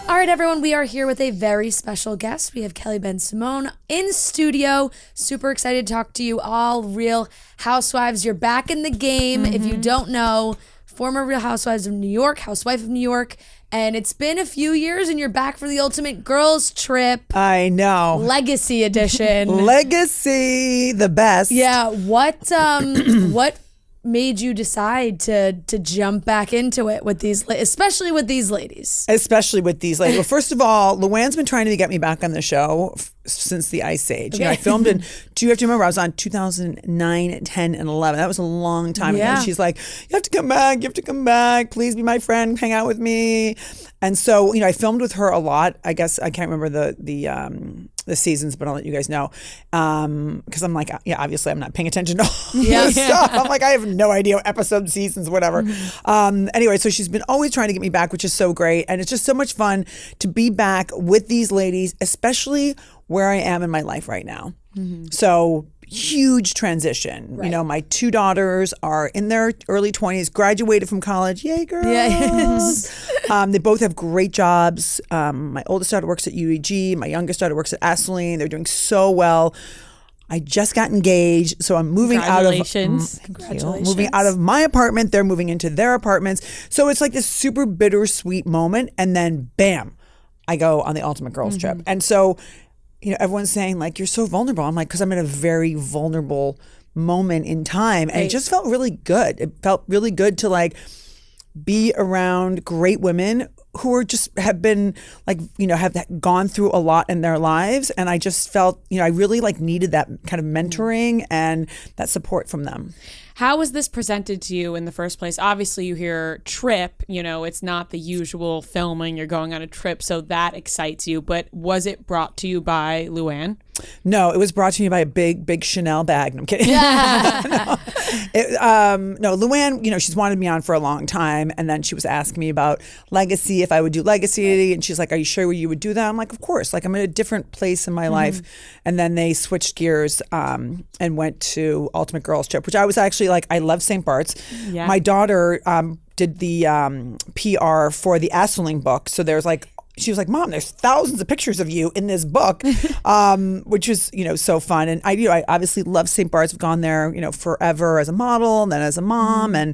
All right, everyone, we are here with a very special guest. We have Kelly Bensimon in studio. Super excited to talk to you all. Real Housewives, you're back in the game. If you don't know, former Real Housewives of New York, housewife of New York. And it's been a few years and you're back for the ultimate girls trip. I know. Legacy edition. Legacy, the best. Yeah, what made you decide to jump back into it with these, especially with these ladies? Especially with these ladies. Well, first of all, Luann's been trying to get me back on the show since the Ice Age. Okay. You know, I filmed in, you have to remember, I was on 2009, 10, and 11. That was a long time ago. And she's like, you have to come back. Please be my friend, hang out with me. And so, you know, I filmed with her a lot. I guess I can't remember the seasons, but I'll let you guys know. Because I'm like, yeah, obviously I'm not paying attention to all this stuff. I'm like, I have no idea, episode, seasons, whatever. Anyway, so she's been always trying to get me back, which is so great. And it's just so much fun to be back with these ladies, especially where I am in my life right now. So huge transition. Right. You know, my two daughters are in their early 20s, graduated from college. Yay, girls. Yeah. They both have great jobs. My oldest daughter works at UEG. My youngest daughter works at Aslene. They're doing so well. I just got engaged, so I'm moving out of moving out of my apartment. They're moving into their apartments. So it's like this super bittersweet moment, and then bam, I go on the ultimate girls trip. And so, you know, everyone's saying like, you're so vulnerable. I'm like, because I'm in a very vulnerable moment in time. And it just felt really good. It felt really good to like be around great women who are just have been like, you know, have gone through a lot in their lives. And I just felt, you know, I really like needed that kind of mentoring and that support from them. How was this presented to you in the first place? Obviously, you hear trip, you know, it's not the usual filming, you're going on a trip, so that excites you. But was it brought to you by Luann? No, it was brought to me by a big Chanel bag. No, I'm kidding. No, Luann, you know, she's wanted me on for a long time. And then she was asking me about Legacy, if I would do Legacy. And she's like, are you sure you would do that? I'm like, of course. Like, I'm in a different place in my life. And then they switched gears and went to Ultimate Girls Trip, which I was actually like, I love St. Bart's. Yeah. My daughter did the PR for the Aslene book. So there's like, she was like, Mom, there's thousands of pictures of you in this book, which was, you know, so fun. And I obviously love St. Bart's. I've gone there, you know, forever as a model and then as a mom. And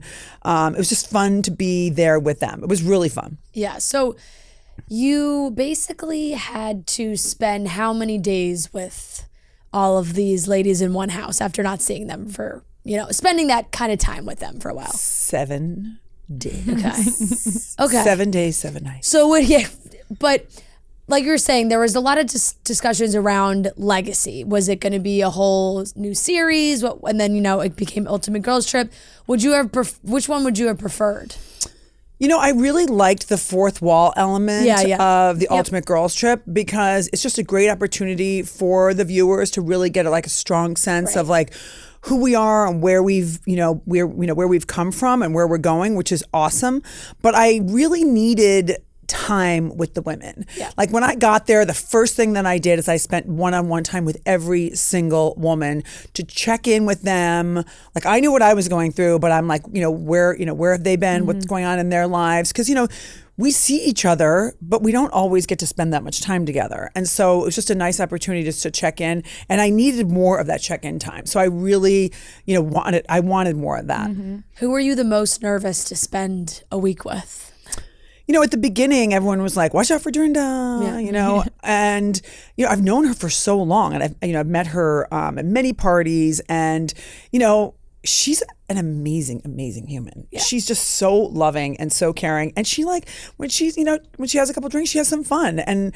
it was just fun to be there with them. It was really fun. Yeah. So you basically had to spend how many days with all of these ladies in one house after not seeing them for, you know, spending that kind of time with them for a while? 7 days. Okay. 7 days, 7 nights. So, yeah. But like you were saying, there was a lot of discussions around Legacy. Was it going to be a whole new series? And then, you know, it became Ultimate Girls Trip. Would you have which one would you have preferred? You know, I really liked the fourth wall element of the Ultimate Girls Trip because it's just a great opportunity for the viewers to really get like a strong sense of like who we are and where we've, where we've come from and where we're going, which is awesome. But I really needed time with the women. Yeah. Like when I got there, the first thing that I did is I spent one-on-one time with every single woman to check in with them. Like I knew what I was going through, but I'm like, where have they been? What's going on in their lives? Because, we see each other, but we don't always get to spend that much time together. And so it was just a nice opportunity just to check in. And I needed more of that check-in time. So I really, wanted more of that. Mm-hmm. Who were you the most nervous to spend a week with? At the beginning, everyone was like, watch out for Dorinda, and, I've known her for so long and I've met her at many parties and, she's an amazing, amazing human. Yeah. She's just so loving and so caring. And she when she has a couple drinks, she has some fun. And,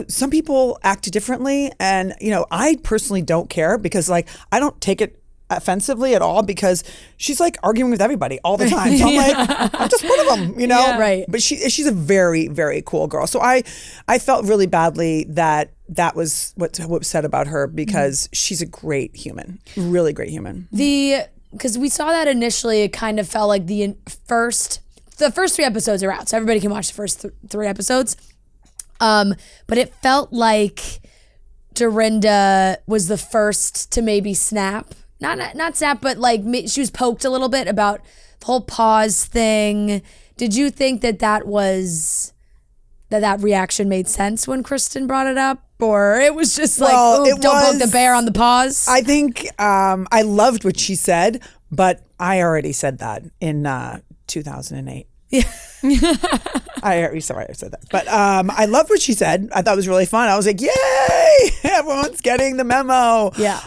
some people act differently. And, I personally don't care because I don't take it offensively at all because she's arguing with everybody all the time. So I'm just one of them, Yeah, right. But she's a very, very cool girl. So I felt really badly that was what was said about her because she's a great human, really great human. Because we saw that initially, it kind of felt like the first 3 episodes are out, so everybody can watch the first 3 episodes. But it felt like Dorinda was the first to maybe snap. Not snap, but she was poked a little bit about the whole pause thing. Did you think that that reaction made sense when Kristen brought it up, or it was just like, Well, ooh, don't poke the bear on the paws? I think I loved what she said, but I already said that in 2008. Yeah. Sorry I said that. But I loved what she said. I thought it was really fun. I was like, yay! Everyone's getting the memo. Yeah.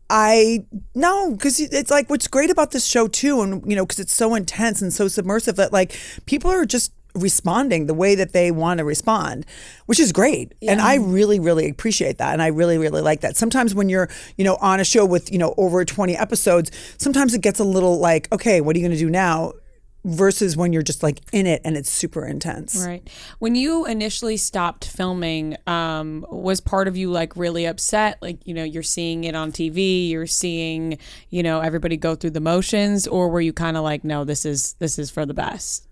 Because it's like what's great about this show too, and because it's so intense and so submersive that like people are just responding the way that they want to respond, which is great. Yeah. And I really, really appreciate that. And I really, really like that. Sometimes when you're, on a show with, over 20 episodes, sometimes it gets a little like, okay, what are you going to do now? Versus when you're just like in it and it's super intense. Right. When you initially stopped filming, was part of you like really upset? Like, you're seeing it on TV, you're seeing, everybody go through the motions, or were you kind of like, no, this is for the best?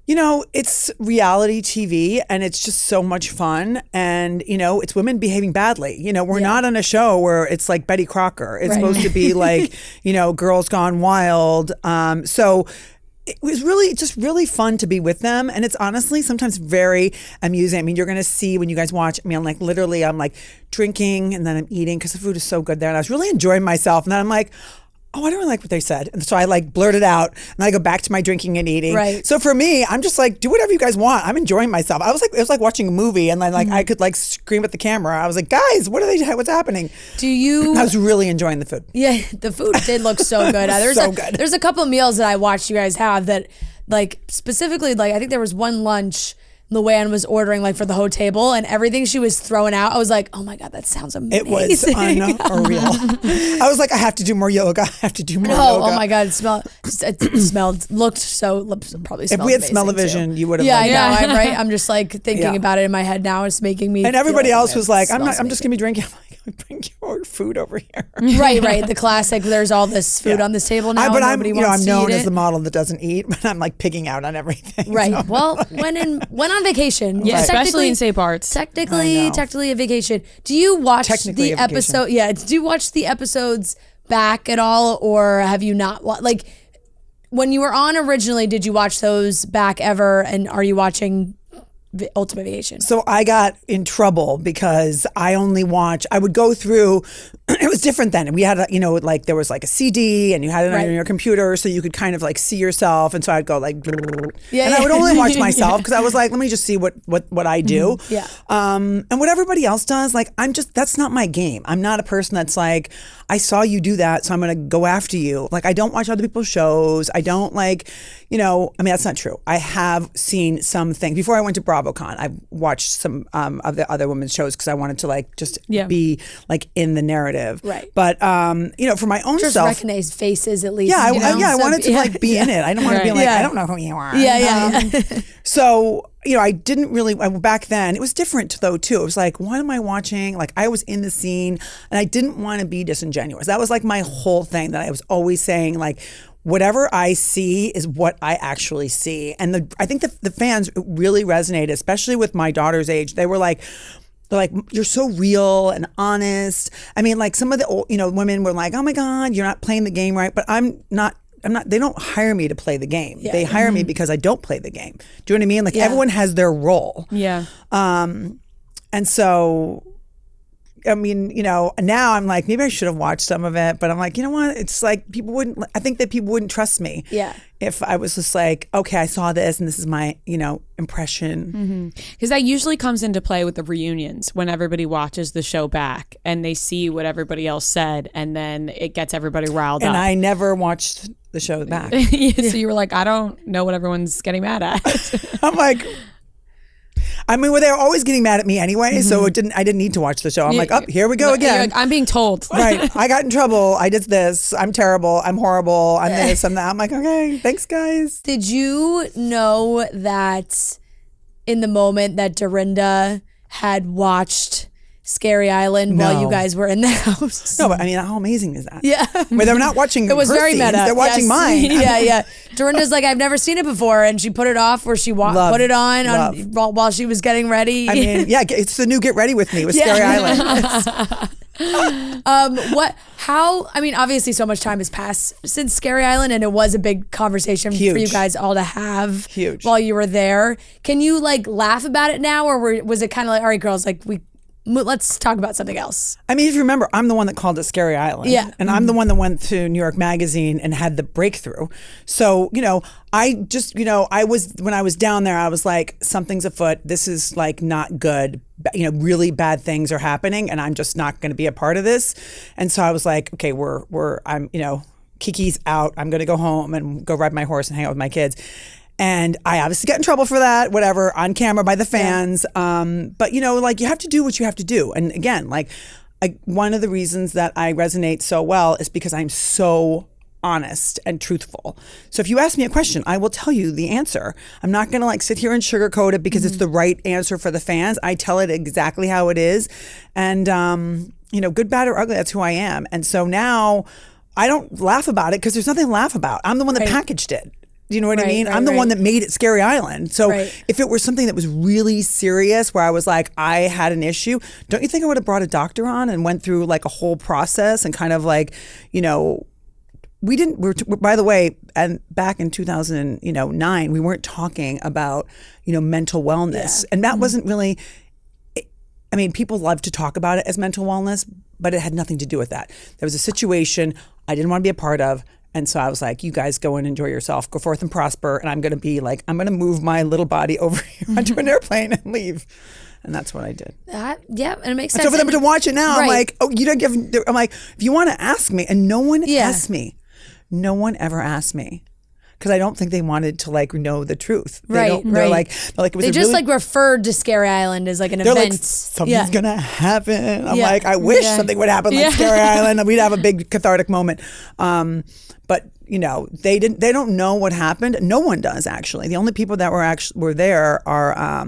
It's reality TV and it's just so much fun. And, it's women behaving badly. We're not on a show where it's like Betty Crocker. It's supposed to be like, Girls Gone Wild. So it was really fun to be with them. And it's honestly sometimes very amusing. I mean, you're going to see when you guys watch, I'm like, literally, I'm like drinking and then I'm eating because the food is so good there. And I was really enjoying myself. And then I'm like, oh, I don't really like what they said. And so I like blurted out and then I go back to my drinking and eating. Right. So for me, I'm just like, do whatever you guys want. I'm enjoying myself. It was like watching a movie and then like I could like scream at the camera. I was like, guys, what's happening? I was really enjoying the food. Yeah, the food did look so good. There's a couple of meals that I watched you guys have that like specifically, like I think there was one lunch Luann was ordering like for the whole table and everything she was throwing out, I was like, oh my God, that sounds amazing. It was unreal. I was like, I have to do more yoga. I have to do more yoga. Oh my God, looked so, probably smelled If we had smell-o-vision, too. you would have I know, I'm right. I'm just like thinking about it in my head now. It's making me And everybody feel else was like, I'm just amazing. going to be drinking. I'm like, bring your food over here. Right. The classic, there's all this food on this table now. I'm wants known to eat as it. the model that doesn't eat, but I'm like pigging out on everything. Right. So. Well, when on vacation. Yeah, especially in St. Bart's. Technically a vacation. Do you watch Technically the episode? Yeah. Do you watch the episodes back at all, or have you not? Like when you were on originally, did you watch those back ever? And are you watching Ultimate Vacation? So I got in trouble because I would go through, it was different then. We had, like there was like a CD and you had it on your computer so you could kind of like see yourself. And so I'd go like, and I would only watch myself because I was like, let me just see what I do. Yeah. And what everybody else does, like, that's not my game. I'm not a person that's like, I saw you do that, so I'm going to go after you. Like, I don't watch other people's shows. I don't like, that's not true. I have seen some things. Before I went to BravoCon, I watched some of the other women's shows because I wanted to like just be like in the narrative. Right. But, for my own just self. recognize faces at least. Yeah, I wanted to like be in it. I don't want to be like, I don't know who you are. Yeah. So, I didn't really, back then, it was different though too. It was like, what am I watching? Like I was in the scene and I didn't want to be disingenuous. That was like my whole thing that I was always saying like, whatever I see is what I actually see. And I think the fans really resonated, especially with my daughter's age. They're like, you're so real and honest. I mean, like some of the old, women were like, oh my God, you're not playing the game right. But I'm not, they don't hire me to play the game. Yeah. They hire me because I don't play the game. Do you know what I mean? Like everyone has their role. Yeah. And so, now I'm like, maybe I should have watched some of it, but I'm like, you know what? It's like I think that people wouldn't trust me. Yeah. If I was just like, okay, I saw this and this is my, impression. Because that usually comes into play with the reunions when everybody watches the show back and they see what everybody else said and then it gets everybody riled up. And I never watched the show back. So you were like, I don't know what everyone's getting mad at. I'm like, they were always getting mad at me anyway, so I didn't need to watch the show. I'm like, here we go again. Like, I'm being told. Right. I got in trouble. I did this. I'm terrible. I'm horrible. I'm this. I'm that. I'm like, okay, thanks, guys. Did you know that in the moment that Dorinda had watched Scary Island while you guys were in the house? No, but how amazing is that? Yeah. Where they're not watching it was her very scenes, meta. they're watching mine. Yeah. Dorinda's like, I've never seen it before, and she put it off where she put it on while she was getting ready. it's the new Get Ready With Me with Scary Island. I mean, obviously so much time has passed since Scary Island, and it was a big conversation for you guys all to have while you were there. Can you like laugh about it now, or was it kind of like, all right, girls, like let's talk about something else? I mean, if you remember, I'm the one that called it Scary Island. Yeah. And I'm the one that went to New York Magazine and had the breakthrough. So, when I was down there, I was like, something's afoot. This is like not good. Really bad things are happening, and I'm just not going to be a part of this. And so I was like, okay, Kiki's out. I'm going to go home and go ride my horse and hang out with my kids. And I obviously got in trouble for that, whatever, on camera by the fans. Yeah. But you have to do what you have to do. And again, one of the reasons that I resonate so well is because I'm so honest and truthful. So if you ask me a question, I will tell you the answer. I'm not going to sit here and sugarcoat it because it's the right answer for the fans. I tell it exactly how it is. And, good, bad, or ugly, that's who I am. And so now I don't laugh about it because there's nothing to laugh about. I'm the one that packaged it. You know what I mean? I'm the one that made it Scary Island. So if it were something that was really serious where I was like, I had an issue, don't you think I would have brought a doctor on and went through a whole process and kind of by the way, and back in 2009, we weren't talking about, mental wellness. Yeah. And that wasn't really, I mean, people love to talk about it as mental wellness, but it had nothing to do with that. There was a situation I didn't want to be a part of. And so I was like, you guys go and enjoy yourself, go forth and prosper. And I'm going to be I'm going to move my little body over here onto an airplane and leave. And that's what I did. And it makes sense. So for them to watch it now, I'm like, oh, you don't give, I'm like, if you want to ask me, and no one asked me. No one ever asked me. Because I don't think they wanted to know the truth. They're it was they just referred to Scary Island as an event. Something's gonna happen. I'm like, I wish something would happen like Scary Island. We'd have a big cathartic moment. But they don't know what happened. No one does, actually. The only people that were there are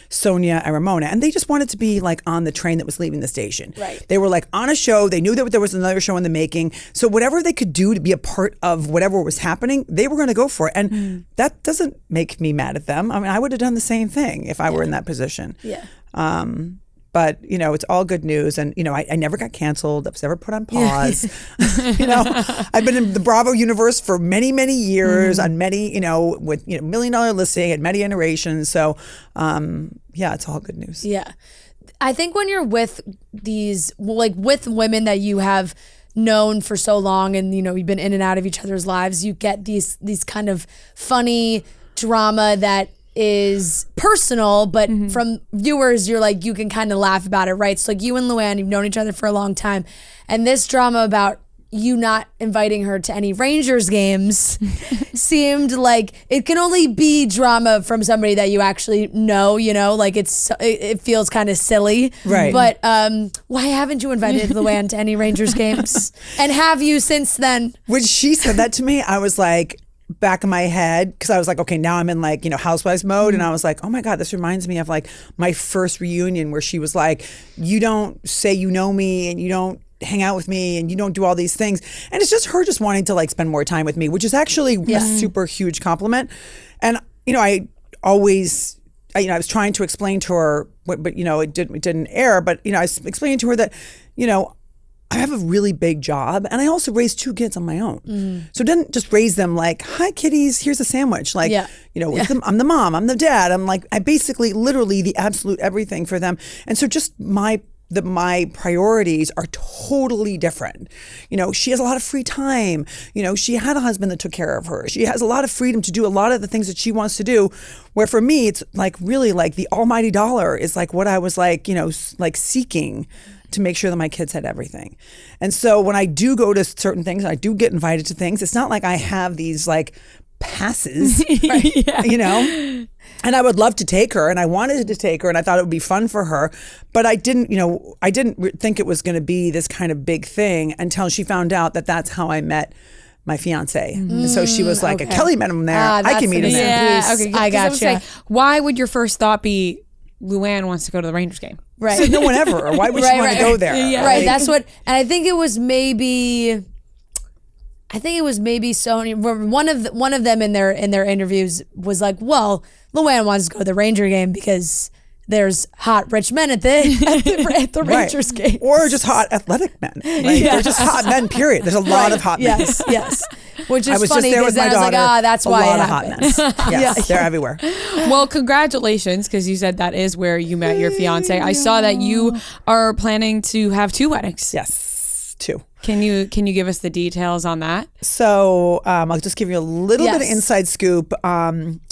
Sonia and Ramona, and they just wanted to be on the train that was leaving the station. Right. They were on a show. They knew that there was another show in the making. So whatever they could do to be a part of whatever was happening, they were going to go for it. And that doesn't make me mad at them. I mean, I would have done the same thing if I were in that position. Yeah. But, it's all good news. And, I never got canceled. I was never put on pause. I've been in the Bravo universe for many, many years on many, with, $1 million listing and many iterations. So, it's all good news. Yeah. I think when you're with these, with women that you have known for so long and, you've been in and out of each other's lives, you get these kind of funny drama that is personal, but from viewers, you can kind of laugh about it, right? So you and Luann, you've known each other for a long time. And this drama about you not inviting her to any Rangers games seemed like it can only be drama from somebody that you actually know, it feels kind of silly. Right. But why haven't you invited Luann to any Rangers games? And have you since then? When she said that to me, I was like, back in my head, because I was like, okay, now I'm in housewives mode, and I was like, oh my God, this reminds me of my first reunion where she was like, you don't say you know me, and you don't hang out with me, and you don't do all these things, and it's just her just wanting to spend more time with me, which is actually a super huge compliment. And I always, I was trying to explain to her, but it didn't air, but I was explaining to her that I have a really big job, and I also raised 2 kids on my own. So didn't just raise them hi kitties, here's a sandwich. I'm the mom, I'm the dad. I'm I basically literally the absolute everything for them. And so just my priorities are totally different. She has a lot of free time. She had a husband that took care of her. She has a lot of freedom to do a lot of the things that she wants to do. Where for me, it's really the almighty dollar is what I was seeking to make sure that my kids had everything. And so when I do go to certain things, I do get invited to things. It's not like I have these passes, right? And I would love to take her, and I wanted to take her, and I thought it would be fun for her, but I didn't think it was going to be this kind of big thing until she found out that that's how I met my fiance. And so she was like, Kelly met him there. I can meet him there. Yeah, okay. I gotcha. Why would your first thought be Luann wants to go to the Rangers game? Right. So no one ever. Why would she want to go there? Yeah. Right. That's what, and I think it was maybe Sony. One of them in their interviews was like, well, Luann wants to go to the Ranger game because there's hot rich men at the Rangers game. Or just hot athletic men. Like, they're just hot men, period. There's a lot of hot men. Yes. Which I is was funny just there because with then my I was daughter. like, that's why it a lot happened. of hot men. Yes, they're everywhere. Well, congratulations, because you said that is where you met your fiance. I saw that you are planning to have 2 weddings. Yes, 2. Can you give us the details on that? So I'll just give you a little bit of Yes. inside scoop.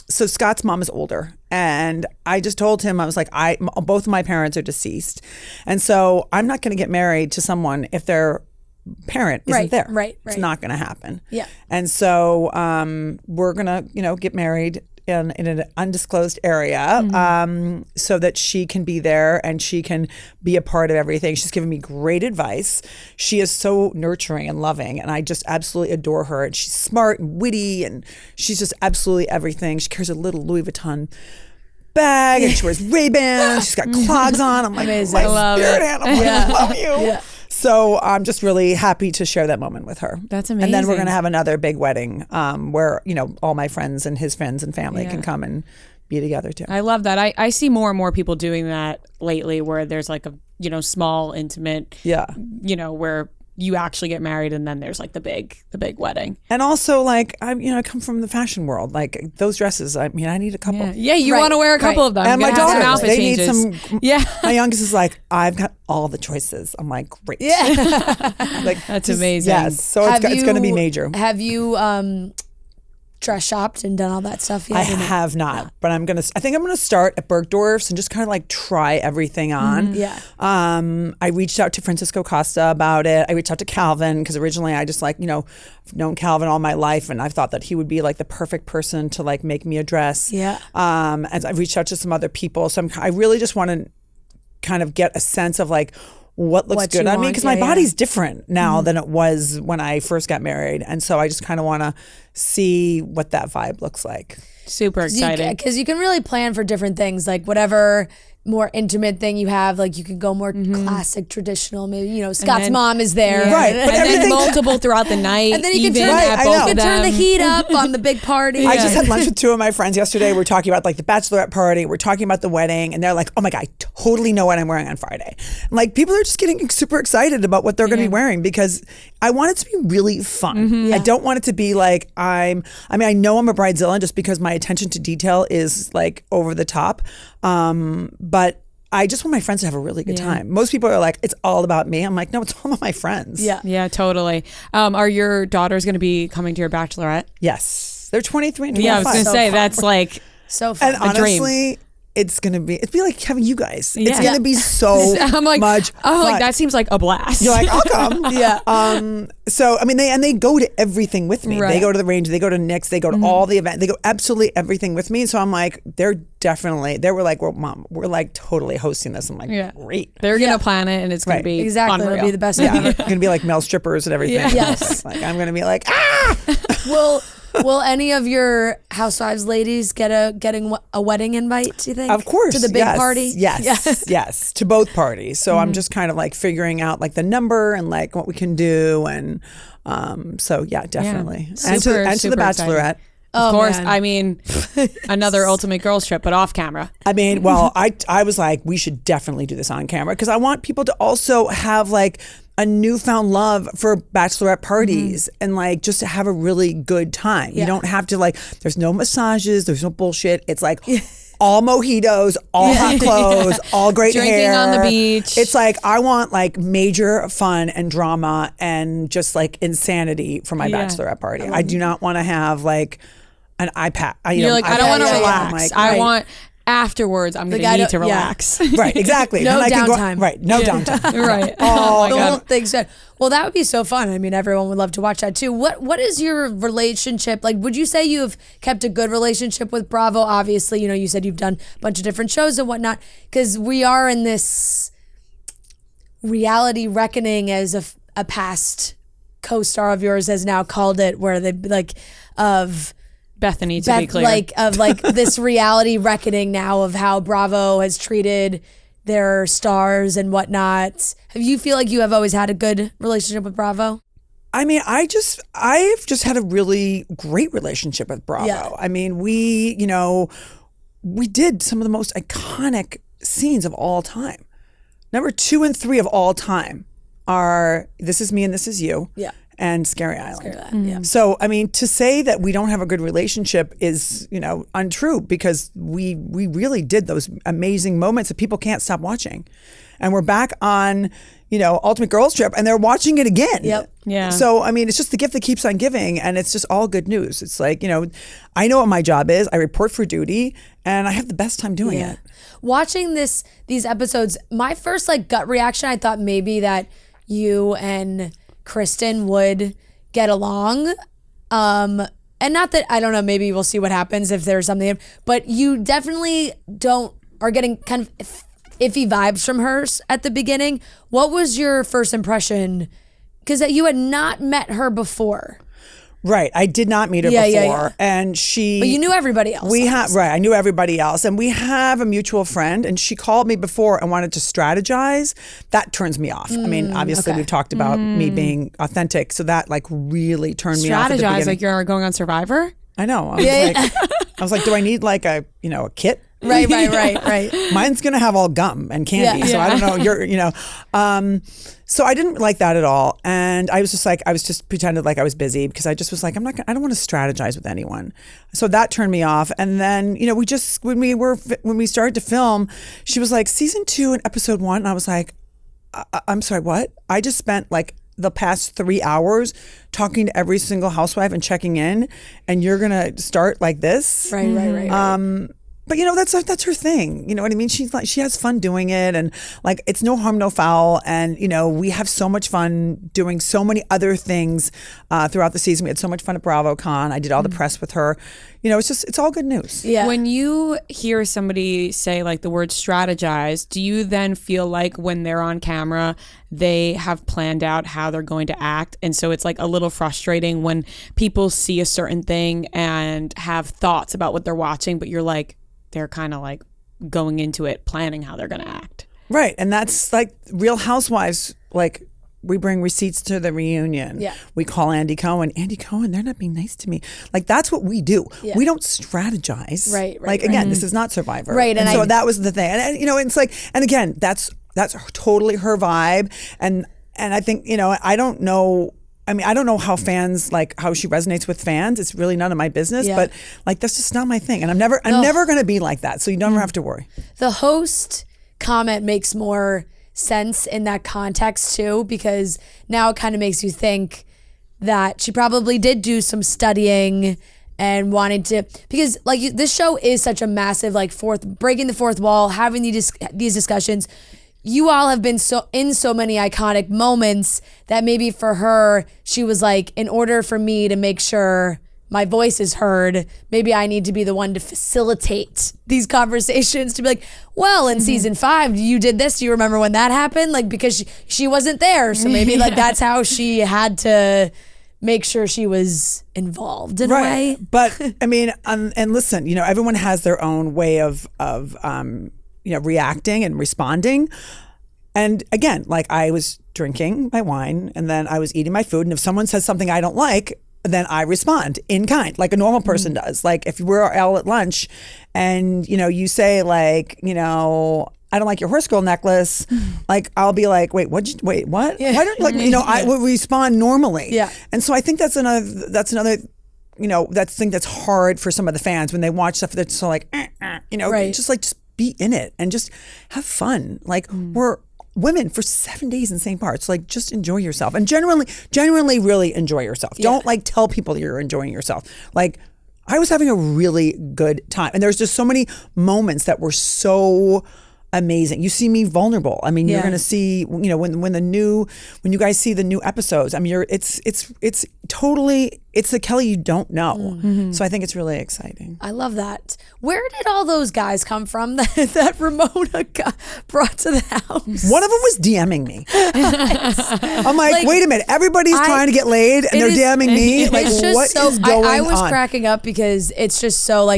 So Scott's mom is older, and I just told him, I was like, both of my parents are deceased, and so I'm not going to get married to someone if their parent isn't there. Right. It's not going to happen. Yeah. And so we're gonna, get married in an undisclosed area, so that she can be there and she can be a part of everything. She's given me great advice. She is so nurturing and loving, and I just absolutely adore her. And she's smart and witty, and she's just absolutely everything. She carries a little Louis Vuitton bag, and she wears Ray-Bans. She's got clogs on. I'm like, Amazing. my I love spirit it. animal, I love you. Yeah. So I'm just really happy to share that moment with her. That's And then we're amazing. going to have another big wedding where, all my friends and his friends and family can come and be together too. I love that. I see more and more people doing that lately, where there's like a small, intimate, where you actually get married, and then there's like the big wedding. And also, like, I come from the fashion world. Like, those dresses, I need a couple. Yeah, you Right, want to wear a couple right. of them. And You're my gonna have some daughters, outfit they changes. need some. Yeah. My youngest is like, I've got all the choices. I'm like, great. Yeah. Like, That's just- amazing. Yes. So it's going to be major. Have you dress shopped and done all that stuff yet? I have not, but I think I'm gonna start at Bergdorf's and just kind of like try everything on. Yeah. I reached out to Francisco Costa about it. I reached out to Calvin because originally I just I've known Calvin all my life, and I thought that he would be like the perfect person to like make me a dress. Yeah. And I reached out to some other people, so I really just want to kind of get a sense of like what looks What good you on me, want, because my yeah. body's different now than it was when I first got married, and so I just kind of want to see what that vibe looks like. Super excited. Because you can really plan for different things, like whatever more intimate thing you have, like you can go more classic, traditional. Maybe Scott's then- mom is there, Right, but and then everything- multiple throughout the night. And then you can even turn, at I both know. you of can turn the them. heat up on the big party. I just had lunch with 2 of my friends yesterday. We're talking about like the bachelorette party. We're talking about the wedding, and they're like, "Oh my god, I totally know what I'm wearing on Friday." And like, people are just getting super excited about what they're going to be wearing, because I want it to be really fun. I don't want it to be like I know I'm a bridezilla just because my attention to detail is like over the top, but I just want my friends to have a really good time. Most people are like, it's all about me. I'm like, no, it's all about my friends. Yeah. Yeah, totally. Are your daughters going to be coming to your bachelorette? Yes. They're 23 and 25. Yeah, I was going to So say fun. that's like So fun. And a dream. honestly, it'd be like having you guys. It's Yeah. going to be so I'm like, much oh, fun. like that seems like a blast. You're like, I'll come. Yeah. So they go to everything with me. Right. They go to the range, they go to Nick's, they go to all the events, they go absolutely everything with me. So I'm like, they were like, well, Mom, we're like totally hosting this. I'm like, Yeah. great. They're going to plan it, and it's going Right. to be Exactly. unreal. It'll be the best. Yeah, ever. going to be like male strippers and everything. Yeah. Yes. Like I'm going to be like, ah. Will any of your housewives ladies getting a wedding invite, do you think? Of course. To the big yes, party? Yes. To both parties. So I'm just kind of like figuring out like the number and like what we can do. And so yeah, definitely. Yeah. And Super, to the super exciting. Bachelorette. Of course. man. I mean, another ultimate girls trip, but off camera. I mean, well, I was like, we should definitely do this on camera, because I want people to also have like a newfound love for bachelorette parties and like just to have a really good time. You don't have to like, there's no massages, there's no bullshit. It's like all mojitos, all hot clothes, all great Drinking hair. on the beach. It's like, I want like major fun and drama and just like insanity for my Yeah. bachelorette party. I do not want to have like an iPad. You're like, I don't want to relax. I'm like, I right. want afterwards. I'm going guy to need don't- to yeah. relax. Right, exactly. No Then I can downtime. Right, no downtime. Right. The Oh my whole god. thing's good. Well, that would be so fun. I mean, everyone would love to watch that too. What is your relationship like? Would you say you have kept a good relationship with Bravo? Obviously, you said you've done a bunch of different shows and whatnot. Because we are in this reality reckoning, as a past co-star of yours has now called it, where they like of. Bethany, to be clear. Like this reality reckoning now of how Bravo has treated their stars and whatnot. Have you feel like you have always had a good relationship with Bravo? I mean, I've just had a really great relationship with Bravo. Yeah. I mean, we did some of the most iconic scenes of all time. Number 2 and 3 of all time are This Is Me and This Is You. Yeah. And Scary Island. Yeah. So, I mean, to say that we don't have a good relationship is, untrue, because we really did those amazing moments that people can't stop watching. And we're back on, Ultimate Girls Trip, and they're watching it again. Yep. Yeah. So, I mean, it's just the gift that keeps on giving, and it's just all good news. It's like, I know what my job is. I report for duty, and I have the best time doing it. Watching these episodes, my first gut reaction, I thought maybe that you and Kristen would get along. And not that, I don't know, maybe we'll see what happens if there's something, but you definitely are getting kind of iffy vibes from her at the beginning. What was your first impression? Because you had not met her before. Right. I did not meet her before. And But you knew everybody else. I knew everybody else. And we have a mutual friend, and she called me before and wanted to strategize. That turns me off. I mean, obviously we've talked about me being authentic. So that really turned me off at the beginning. Strategize like you're going on Survivor? I know. I was like, do I need a kit? Right. Mine's gonna have all gum and candy, so I don't know. So I didn't like that at all, and I was just pretended like I was busy because I just was like, I don't want to strategize with anyone. So that turned me off. And then when we started to film, she was like, season 2 and episode 1, and I was like, I'm sorry, what? I just spent the past 3 hours talking to every single housewife and checking in, and you're gonna start like this? Right. But that's her thing. You know what I mean? She has fun doing it, and it's no harm, no foul. And we have so much fun doing so many other things throughout the season. We had so much fun at BravoCon. I did all the press with her. It's all good news. Yeah. When you hear somebody say the word strategize, do you then feel like when they're on camera, they have planned out how they're going to act? And so it's a little frustrating when people see a certain thing and have thoughts about what they're watching, but you're they're kind of going into it, planning how they're going to act. Right. And that's Real Housewives, we bring receipts to the reunion. Yeah. We call Andy Cohen, they're not being nice to me. That's what we do. Yeah. We don't strategize. Right. Again, this is not Survivor. Right. And so that was the thing. And it's and again, that's totally her vibe. And I think, I don't know. I mean, I don't know how fans how she resonates with fans. It's really none of my business. Yeah. But that's just not my thing, and I'm never going to be like that. So you never have to worry. The host comment makes more sense in that context too, because now it kind of makes you think that she probably did do some studying and wanted to, because this show is such a massive breaking the fourth wall, having these discussions. You all have been in so many iconic moments that maybe for her, she was in order for me to make sure my voice is heard, maybe I need to be the one to facilitate these conversations, to be well, in season 5, you did this. Do you remember when that happened? Because she wasn't there. So maybe that's how she had to make sure she was involved in a way. But I mean, and listen, everyone has their own way of reacting and responding. And again, I was drinking my wine and then I was eating my food. And if someone says something I don't like, then I respond in kind, like a normal person does. If we're all at lunch and, you say I don't like your horse girl necklace. I'll be wait, what? Yeah. Why don't you I will respond normally. Yeah. And so I think that's another, that's hard for some of the fans when they watch stuff that's so just be in it and just have fun. We're women for 7 days in St. Bart's. Just enjoy yourself and genuinely really enjoy yourself. Yeah. Don't tell people you're enjoying yourself. I was having a really good time, and there's just so many moments that were so amazing. You see me vulnerable. I mean, you're going to see, when you guys see the new episodes, I mean, it's totally, it's the Kelly you don't know. Mm-hmm. So I think it's really exciting. I love that. Where did all those guys come from that Ramona brought to the house? One of them was DMing me. I'm wait a minute, everybody's trying to get laid and they're DMing me. What is going on? I was cracking up because it's just so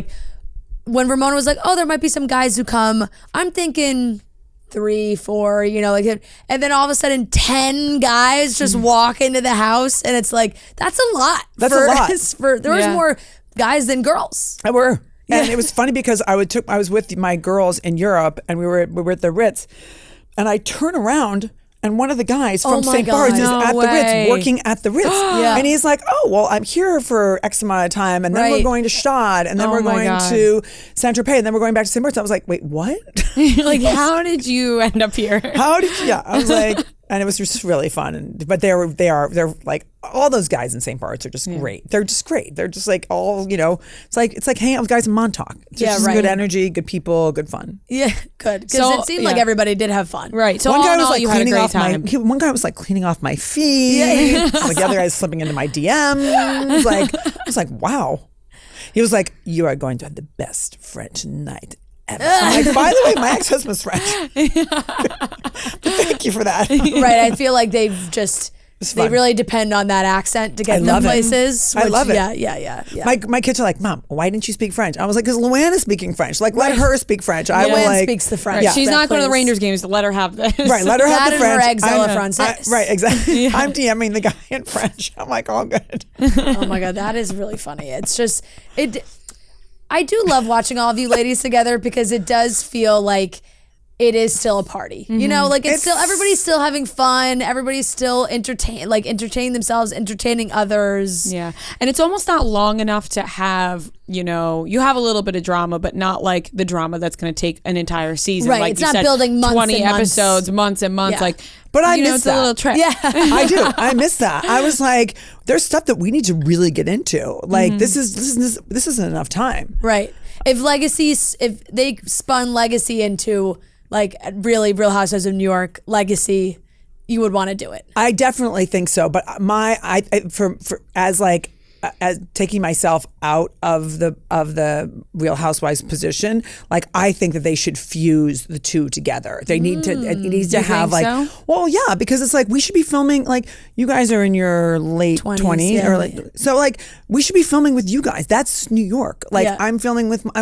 when Ramona was there might be some guys who come, I'm thinking 3, 4, and then all of a sudden 10 guys just walk into the house, and it's that's a lot. That's a lot. There was more guys than girls. There were. And it was funny because I was with my girls in Europe, and we were at the Ritz, and I turn around. And one of the guys from St. Bart's is at the Ritz, working at the Ritz. And he's like, oh, well, I'm here for X amount of time. And then we're going to Shad. And then we're going to Saint-Tropez. And then we're going back to St. Bart's. I was like, wait, what? Like, how did you end up here? Yeah. I was like, and it was just really fun. But they're like, all those guys in St. Bart's are just great. They're just great. They're just like all, it's like hanging out with guys in Montauk. It's just good energy, good people, good fun. Yeah, good. Because it seemed like everybody did have fun. Right. So one guy was like you had a cleaning great off time. one guy was like cleaning off my feet. Like the other guy's slipping into my DMs. Like, I was like, wow. He was like, you are going to have the best French night ever. I'm like, by the way, my ex-husband's French. Thank you for that. Right. I feel like they really depend on that accent to get them places. I love it. Yeah. My kids are like, Mom, why didn't you speak French? I was like, because Luann is speaking French. Like, let her speak French. Luann speaks the French. Right. She's not going to the Rangers games. Let her have this. Right. Let her have the French. Her eggs a la Française. Right. Exactly. I'm DMing the guy in French. I'm like, all good. Oh my God, that is really funny. It's just I do love watching all of you ladies together because it does feel like it is still a party. Like it's still, everybody's still having fun. Everybody's still entertaining themselves, entertaining others. Yeah. And it's almost not long enough to have, you have a little bit of drama, but not like the drama that's going to take an entire season. Right. Like it's you not said, building months 20 and months. episodes, months and months. Yeah. Like, but I miss it's that. a little trick. Yeah. I do. I miss that. I was like, there's stuff that we need to really get into. Like this isn't enough time. Right. If they spun Legacy into like really Real Housewives of New York Legacy, you would want to do it. I definitely think so. But as taking myself out of the Real Housewives position, like I think that they should fuse the two together. They need to. It needs to have like. so? Well, yeah, because it's like we should be filming. Like you guys are in your late 20s, or like so. Like we should be filming with you guys. That's New York. Like I'm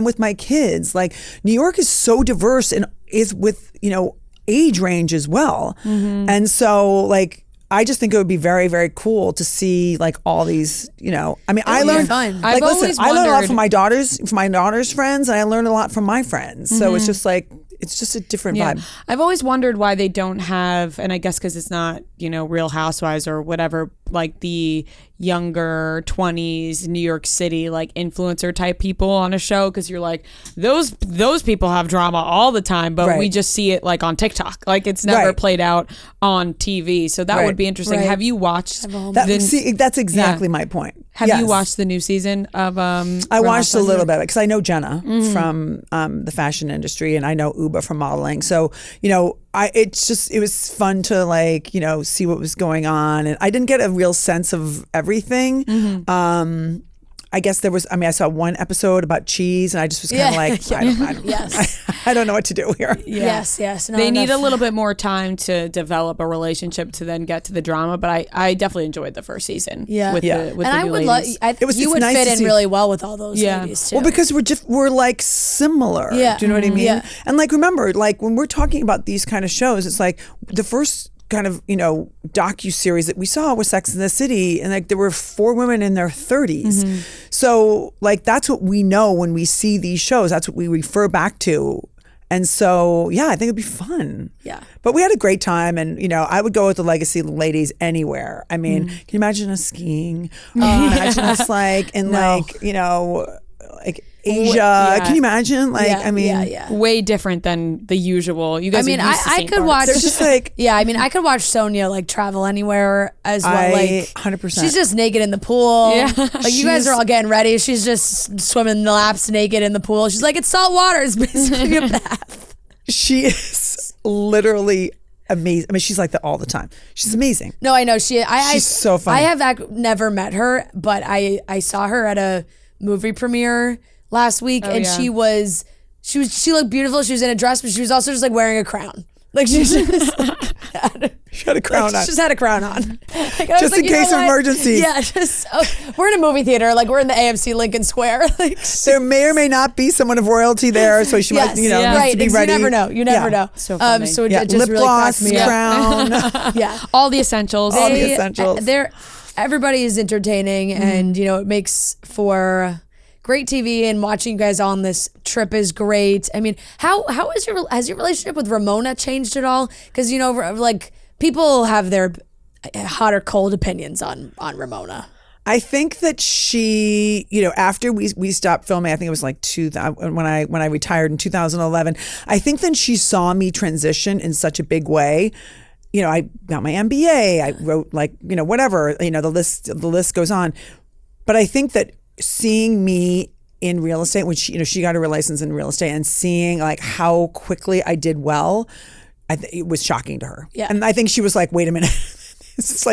with my kids. Like New York is so diverse and is with age range as well, and so like. I just think it would be very, very cool to see like all these, I mean, I learned, fun. like, I learned a lot from my daughter's friends, and I learned a lot from my friends. So it's just like, it's just a different vibe. I've always wondered why they don't have, and I guess because it's not, Real Housewives or whatever, like the younger 20s New York City like influencer type people on a show, because you're like those people have drama all the time, but we just see it like on TikTok, like it's never played out on TV. So that would be interesting. Have you watched that's exactly my point. Have you watched the new season of I watched a little bit because I know Jenna from the fashion industry, and I know Uba from modeling, so it was fun to like see what was going on, and I didn't get a real sense of everything. I guess there was. I mean, I saw one episode about cheese, and I just was kind of like, I don't know what to do here. Yes. No, they need a little bit more time to develop a relationship to then get to the drama. But I definitely enjoyed the first season. With the new ladies. You would fit in really well with all those ladies too. Well, because we're like similar. Yeah. Do you know what I mean? Yeah. And like remember, like when we're talking about these kind of shows, it's like the first kind of docu-series that we saw was Sex and the City, and like there were 4 women in their 30s. So like that's what we know when we see these shows. That's what we refer back to. And so I think it'd be fun. Yeah. But we had a great time, and I would go with the Legacy ladies anywhere. I mean, can you imagine us skiing? Imagine us like in like Asia. Can you imagine? Like, I mean, way different than the usual. You guys. I mean, I could watch. They're just like, I mean, I could watch Sonia like travel anywhere as well. Like 100%. She's just naked in the pool. Yeah. Like you guys are all getting ready. She's just swimming in the laps naked in the pool. She's like, it's salt water. It's basically a bath. She is literally amazing. I mean, she's like that all the time. She's amazing. No, I know she's so funny. I have never met her, but I saw her at a movie premiere last week, and she looked beautiful. She was in a dress, but she was also just like wearing a crown. Like she had a crown on. She just had a crown on. Like, just in case of emergency. Yeah, we're in a movie theater. Like we're in the AMC Lincoln Square. Like there may or may not be someone of royalty there, so she might, needs to be ready. You never know. You never know. So funny. So it just lip really gloss, cracked me crown. All the essentials. All the essentials. Everybody is entertaining, and it makes for great TV, and watching you guys on this trip is great. I mean, has your relationship with Ramona changed at all? Because, you know, like, people have their hot or cold opinions on Ramona. I think that she, you know, after we stopped filming, I think it was like when I retired in 2011, I think then she saw me transition in such a big way. You know, I got my MBA, I wrote, like, you know, whatever, you know, the list goes on. But I think that seeing me in real estate, when she got her license in real estate, and seeing like how quickly I did well, it was shocking to her. Yeah. And I think she was like, wait a minute. This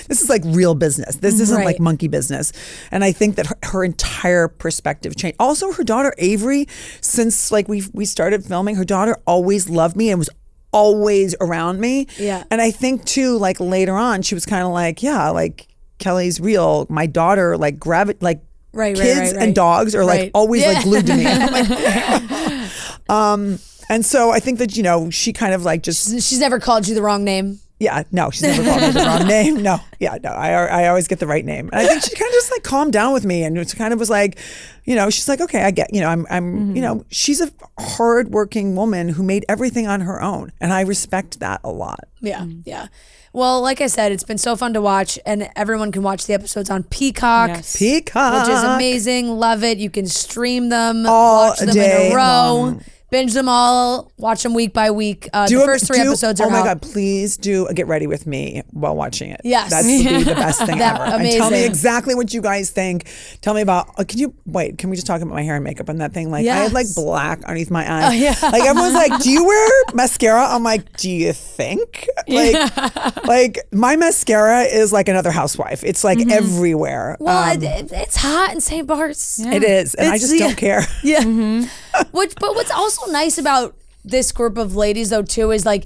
is like real business. This isn't like monkey business. And I think that her entire perspective changed. Also, her daughter Avery, since like we started filming, her daughter always loved me and was always around me. Yeah. And I think too, like later on, she was kind of like, yeah, like Kelly's real. My daughter, like kids and dogs are like always like glued to me. And so I think that, you know, she kind of like she's never called you the wrong name. Yeah, no, she's never called me the wrong name. No, I always get the right name. And I think she kind of just like calmed down with me, and it kind of was like, you know, she's like, okay, I get, you know, I'm you know, she's a hardworking woman who made everything on her own, and I respect that a lot. Yeah, yeah. Well, like I said, it's been so fun to watch, and everyone can watch the episodes on Peacock. Yes. Peacock, which is amazing. Love it. You can stream them, all watch them day in a row. long. Binge them all, watch them week by week. The first 3 episodes are oh my out. God, please do get ready with me while watching it. Yes. That would be the best thing ever. Amazing. And tell me exactly what you guys think. Tell me about, can we just talk about my hair and makeup and that thing? Like, I had like black underneath my eyes. Oh, yeah. Like, everyone's like, do you wear mascara? I'm like, do you think? Like my mascara is like another housewife. It's like everywhere. Well, it's hot in St. Bart's. Yeah. It is. And I just don't care. Yeah. But what's also nice about this group of ladies though too is like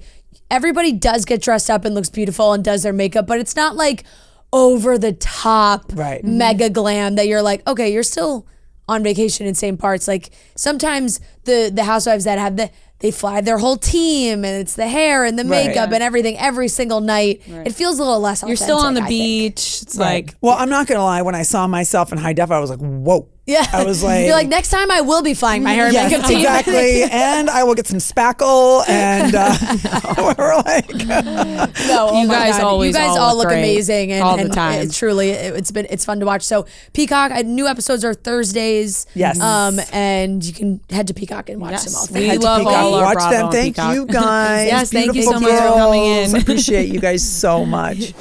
everybody does get dressed up and looks beautiful and does their makeup, but it's not like over the top mega glam that you're like, okay, you're still on vacation in St. Bart's. Like sometimes the housewives that have they fly their whole team, and it's the hair and the makeup and everything every single night. It feels a little less authentic. You're still on the beach. It's like, well, I'm not gonna lie. When I saw myself in high def, I was like, whoa. Yeah. I was like, you're like, next time I will be flying my hair and makeup team. Exactly. And I will get some spackle, and we're like, no, oh you guys God. always you guys all look great. amazing, and all the time. Truly, it's fun to watch. So Peacock, new episodes are Thursdays. Yes. And you can head to Peacock and watch them all. We love all our watch Bravo them. on Thank Peacock. you guys. Yes, thank you so Beautiful much for coming in. girls. I appreciate you guys so much.